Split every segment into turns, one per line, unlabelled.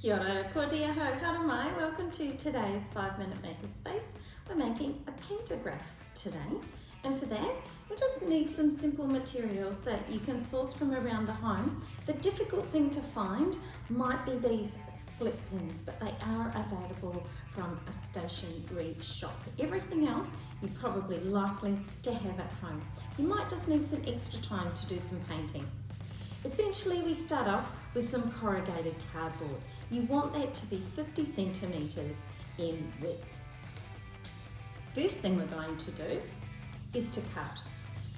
Kia ora, ko dia ho, hara mai. Welcome to today's 5-minute Makerspace. We're making a pantograph today, and for that we just need some simple materials that you can source from around the home. The difficult thing to find might be these split pins, but they are available from a stationery shop. Everything else you're probably likely to have at home. You might just need some extra time to do some painting. Essentially, we start off with some corrugated cardboard. You want that to be 50 centimetres in width. First thing we're going to do is to cut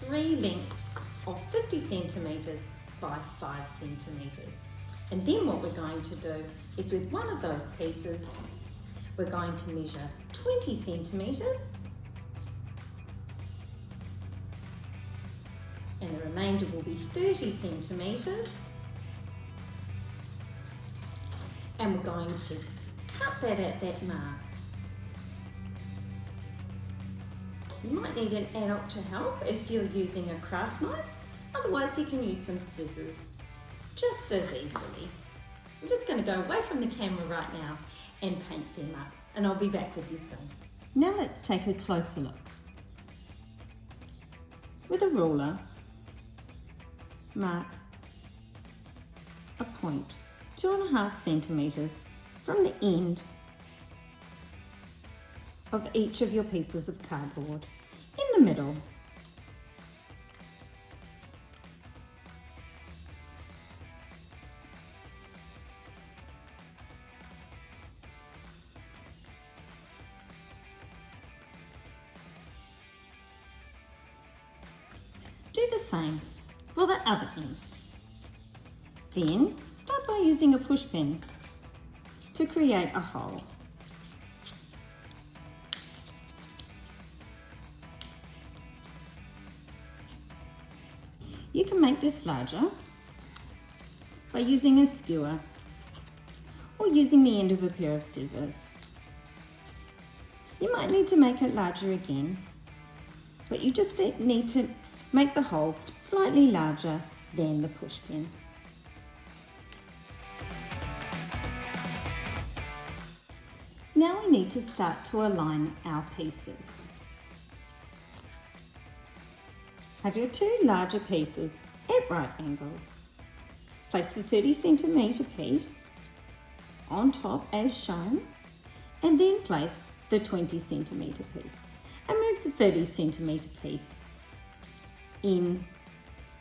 3 lengths of 50 centimetres by 5 centimetres. And then what we're going to do is with one of those pieces, we're going to measure 20 centimetres, and the remainder will be 30 centimetres, and we're going to cut that at that mark. You might need an adult to help if you're using a craft knife, otherwise you can use some scissors just as easily. I'm just going to go away from the camera right now and paint them up, and I'll be back with you soon. Now let's take a closer look. With a ruler, mark a point 2.5 centimetres from the end of each of your pieces of cardboard in the middle. Do the same for the other ends. Then start by using a push pin to create a hole. You can make this larger by using a skewer or using the end of a pair of scissors. You might need to make it larger again, but you just need to make the hole slightly larger than the push pin. Now we need to start to align our pieces. Have your 2 larger pieces at right angles. Place the 30 centimetre piece on top as shown, and then place the 20 centimetre piece and move the 30 centimetre piece in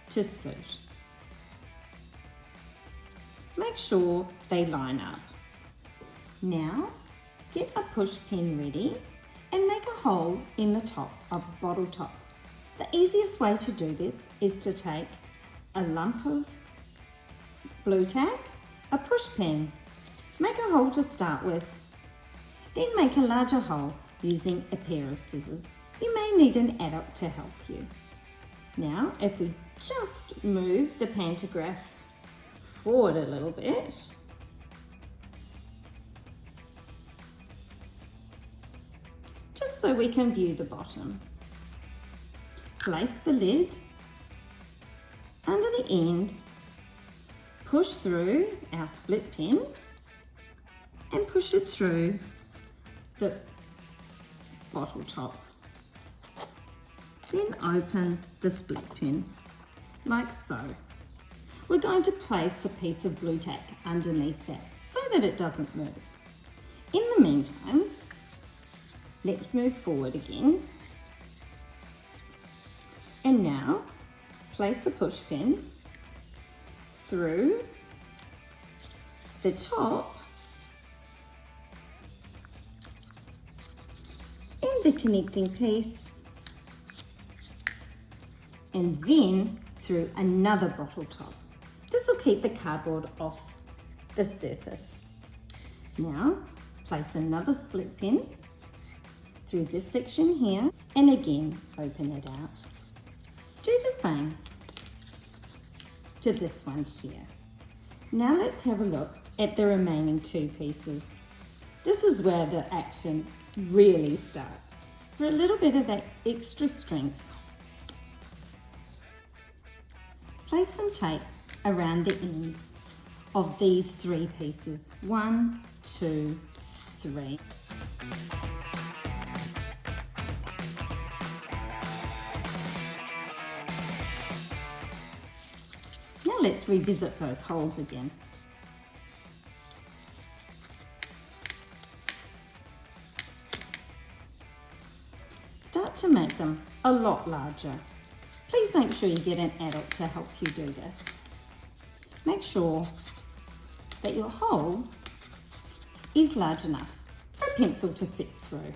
to suit. Make sure they line up. Now get a push pin ready and make a hole in the top of the bottle top. The easiest way to do this is to take a lump of blue tack, a push pin, make a hole to start with, then make a larger hole using a pair of scissors. You may need an adult to help you. Now, if we just move the pantograph forward a little bit, just so we can view the bottom. Place the lid under the end, push through our split pin and push it through the bottle top. Then open the split pin like so. We're going to place a piece of blue tack underneath that so that it doesn't move. In the meantime, let's move forward again. And now place a push pin through the top and the connecting piece, and then through another bottle top. This will keep the cardboard off the surface. Now place another split pin through this section here, and again open it out. Do the same to this one here. Now let's have a look at the remaining 2 pieces. This is where the action really starts. For a little bit of that extra strength, place some tape around the ends of these 3 pieces. 1, 2, 3. Now let's revisit those holes again. Start to make them a lot larger. Please make sure you get an adult to help you do this. Make sure that your hole is large enough for a pencil to fit through.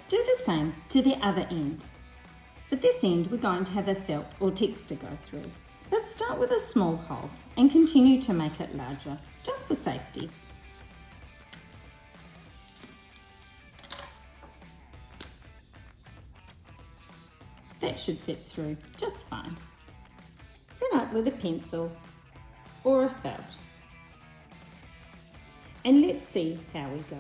Do the same to the other end. For this end, we're going to have a felt or text to go through. But start with a small hole and continue to make it larger, just for safety. That should fit through just fine. Set up with a pencil or a felt. And let's see how we go.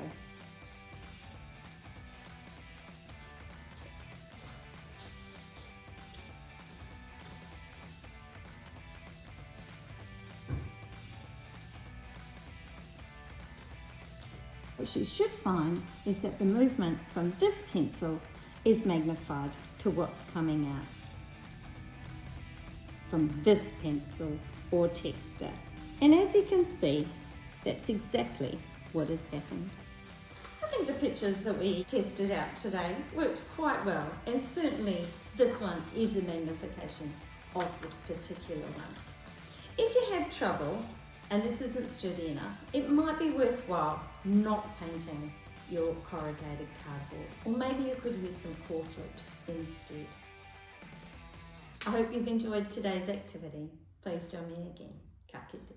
What you should find is that the movement from this pencil is magnified to what's coming out from this pencil or texter. And as you can see, that's exactly what has happened. I think the pictures that we tested out today worked quite well, and certainly this one is a magnification of this particular one. If you have trouble and this isn't sturdy enough, it might be worthwhile not painting your corrugated cardboard, or maybe you could use some 4-foot instead. I hope you've enjoyed today's activity. Please join me again. Ka kite.